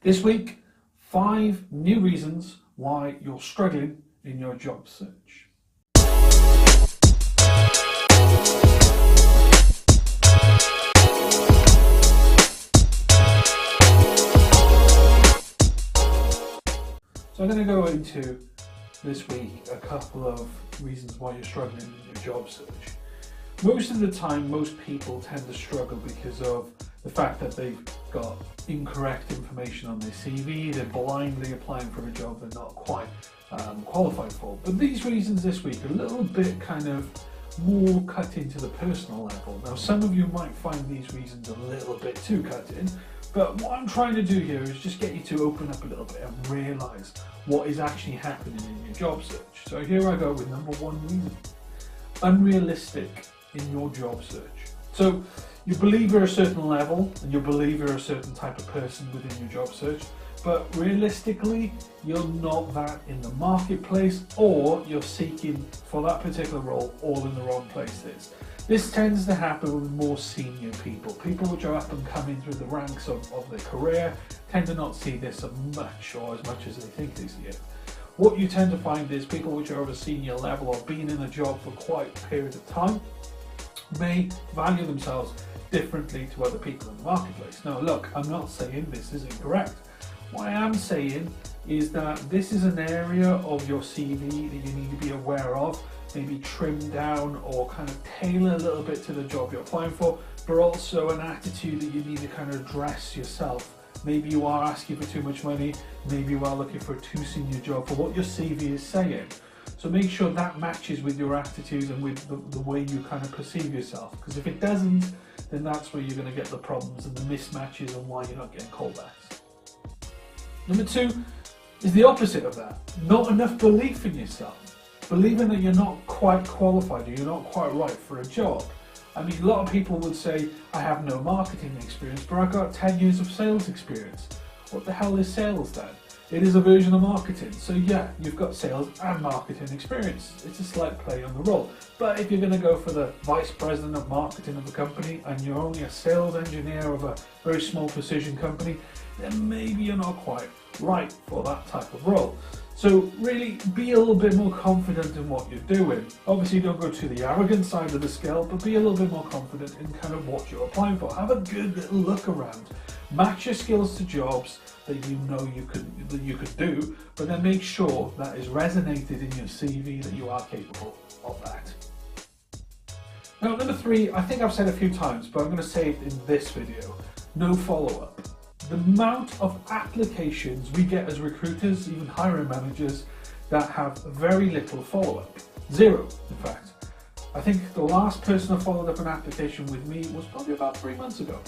This week, 5 new reasons why you're struggling in your job search. So I'm going to go into this week a couple of reasons why you're struggling in your job search. Most of the time, most people tend to struggle because of the fact that they've got incorrect information on their CV, they're blindly applying for a job they're not quite qualified for. But these reasons this week are a little bit kind of more cut into the personal level. Now, some of you might find these reasons a little bit too cut in, but what I'm trying to do here is just get you to open up a little bit and realise what is actually happening in your job search. So here I go with number 1 reason. Unrealistic in your job search. So you believe you're a certain level and you believe you're a certain type of person within your job search, but realistically you're not that in the marketplace, or you're seeking for that particular role all in the wrong places. This tends to happen with more senior people which are up and coming through the ranks of their career tend to not see this as much as they think they see it. What you tend to find is people which are of a senior level or been in a job for quite a period of time may value themselves differently to other people in the marketplace. Now look, I'm not saying this is incorrect. What I am saying is that this is an area of your CV that you need to be aware of, maybe trim down or kind of tailor a little bit to the job you're applying for, but also an attitude that you need to kind of address yourself. Maybe you are asking for too much money, maybe you are looking for a too senior job for what your CV is saying. So make sure that matches with your attitude and with the way you kind of perceive yourself. Because if it doesn't, then that's where you're going to get the problems and the mismatches and why you're not getting called back. Number 2 is the opposite of that. Not enough belief in yourself. Believing that you're not quite qualified or you're not quite right for a job. I mean, a lot of people would say, I have no marketing experience, but I've got 10 years of sales experience. What the hell is sales then? It is a version of marketing. So yeah, you've got sales and marketing experience. It's a slight play on the role. But if you're going to go for the vice president of marketing of a company and you're only a sales engineer of a very small precision company, then maybe you're not quite right for that type of role. So really be a little bit more confident in what you're doing. Obviously don't go to the arrogant side of the scale, but be a little bit more confident in kind of what you're applying for. Have a good little look around. Match your skills to jobs that you know you could do, but then make sure that is resonated in your CV that you are capable of that. Now number 3, I think I've said a few times, but I'm going to say it in this video. No follow-up. The amount of applications we get as recruiters, even hiring managers, that have very little follow-up. 0, in fact. I think the last person who followed up an application with me was probably about 3 months ago.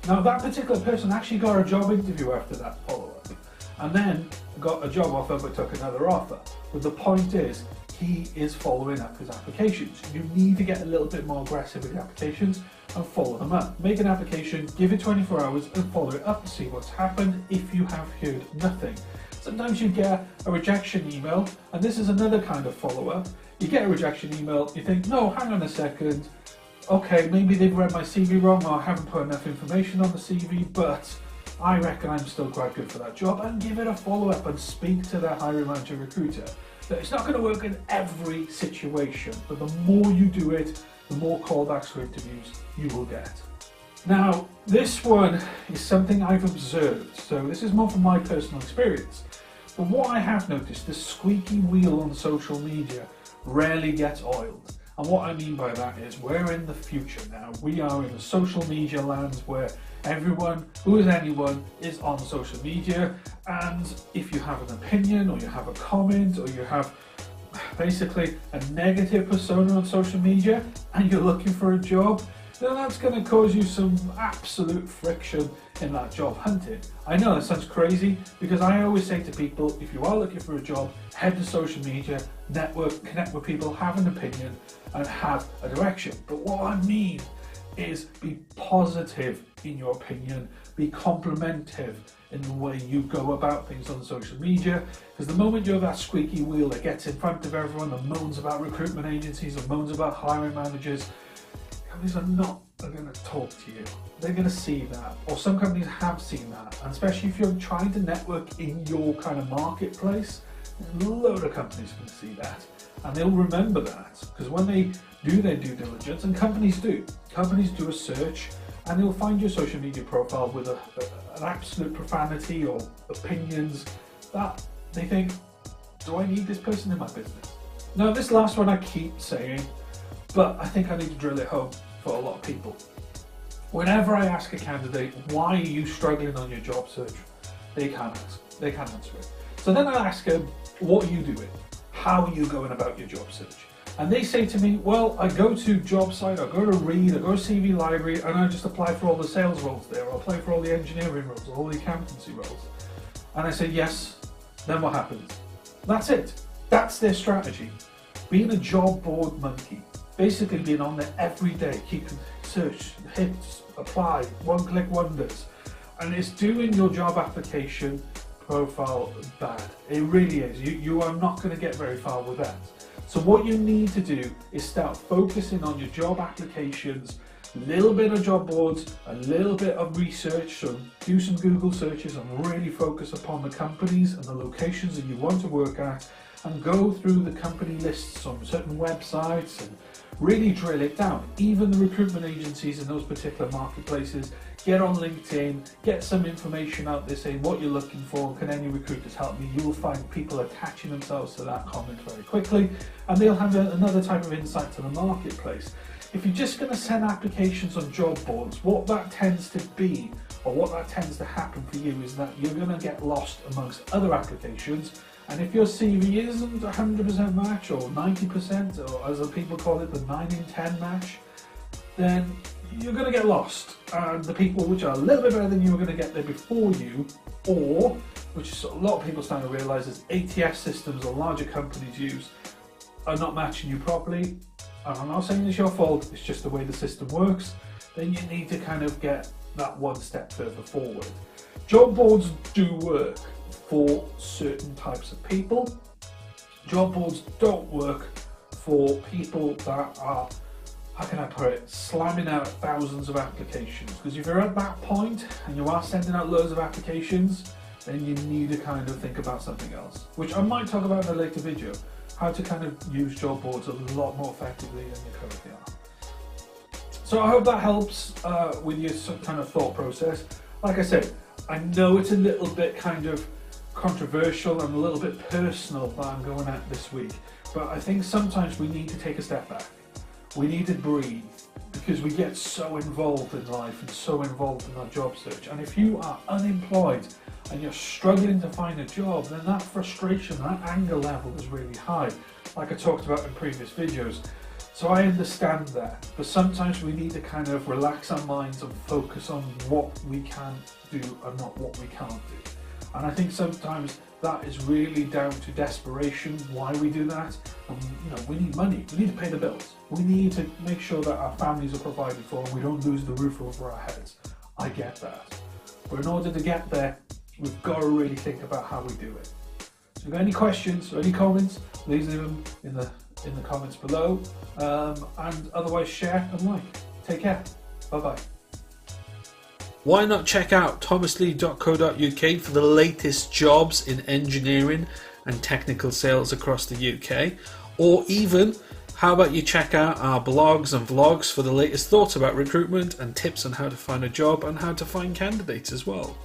Now that particular person actually got a job interview after that follow-up, and then got a job offer but took another offer. But the point is, he is following up his applications. You need to get a little bit more aggressive with the applications and follow them up. Make an application, give it 24 hours and follow it up to see what's happened if you have heard nothing. Sometimes you get a rejection email, and this is another kind of follow-up. You get a rejection email, you think, no, hang on a second, okay, maybe they've read my CV wrong or I haven't put enough information on the CV, but I reckon I'm still quite good for that job, and give it a follow-up and speak to the hiring manager recruiter. Now, it's not going to work in every situation, but the more you do it, the more callbacks for interviews you will get. Now, this one is something I've observed, so this is more from my personal experience. But what I have noticed, the squeaky wheel on social media rarely gets oiled. And what I mean by that is we're in the future now. We are in a social media land where everyone, who is anyone, is on social media. And if you have an opinion or you have a comment or you have basically a negative persona on social media and you're looking for a job, then that's going to cause you some absolute friction in that job hunting. I know that sounds crazy, because I always say to people, if you are looking for a job, head to social media, network, connect with people, have an opinion and have a direction. But what I mean is be positive in your opinion, be complimentive in the way you go about things on social media, because the moment you're that squeaky wheel that gets in front of everyone and moans about recruitment agencies and moans about hiring managers, companies are not going to talk to you. They're going to see that, or some companies have seen that, and especially if you're trying to network in your kind of marketplace, a load of companies can see that, and they'll remember that, because when they do their due diligence, and companies do a search, and they'll find your social media profile with an absolute profanity or opinions that they think, do I need this person in my business? Now, this last one I keep saying, but I think I need to drill it home for a lot of people. Whenever I ask a candidate, why are you struggling on your job search? They can't answer it. So then I ask them, what are you doing? How are you going about your job search? And they say to me, well, I go to job site, I go to Reed, I go to CV Library, and I just apply for all the sales roles there, or apply for all the engineering roles, or all the accountancy roles. And I say, yes, then what happens? That's it. That's their strategy. Being a job board monkey, basically being on there every day, keeping search, hits, apply, one-click wonders. And it's doing your job application profile bad. It really is. You are not going to get very far with that. So what you need to do is start focusing on your job applications, a little bit of job boards, a little bit of research, so do some Google searches and really focus upon the companies and the locations that you want to work at, and go through the company lists on certain websites and really drill it down. Even the recruitment agencies in those particular marketplaces, get on LinkedIn, get some information out there saying what you're looking for, can any recruiters help me? You will find people attaching themselves to that comment very quickly, and they'll have another type of insight to the marketplace. If you're just going to send applications on job boards, what that tends to be, or what that tends to happen for you, is that you're going to get lost amongst other applications. And if your CV isn't 100% match, or 90%, or as the people call it, the 9 in 10 match, then you're going to get lost. And the people which are a little bit better than you are going to get there before you, or, which a lot of people starting to realise, is ATS systems or larger companies use, are not matching you properly. And I'm not saying it's your fault, it's just the way the system works. Then you need to kind of get that one step further forward. Job boards do work for certain types of people. Job boards don't work for people that are, how can I put it, slamming out thousands of applications. Because if you're at that point and you are sending out loads of applications, then you need to kind of think about something else, which I might talk about in a later video, how to kind of use job boards a lot more effectively than you currently are. So I hope that helps with your kind of thought process. Like I said, I know it's a little bit kind of controversial and a little bit personal that I'm going at this week, but I think sometimes we need to take a step back. We need to breathe, because we get so involved in life and so involved in our job search. And if you are unemployed and you're struggling to find a job, then that frustration, that anger level is really high, like I talked about in previous videos. So I understand that, but sometimes we need to kind of relax our minds and focus on what we can do and not what we can't do. And I think sometimes that is really down to desperation, why we do that. And, we need money, we need to pay the bills. We need to make sure that our families are provided for and we don't lose the roof over our heads. I get that. But in order to get there, we've got to really think about how we do it. So if you've got any questions or any comments, leave them in the comments below. And otherwise, share and like. Take care. Bye-bye. Why not check out thomaslee.co.uk for the latest jobs in engineering and technical sales across the UK? Or even, how about you check out our blogs and vlogs for the latest thoughts about recruitment and tips on how to find a job and how to find candidates as well?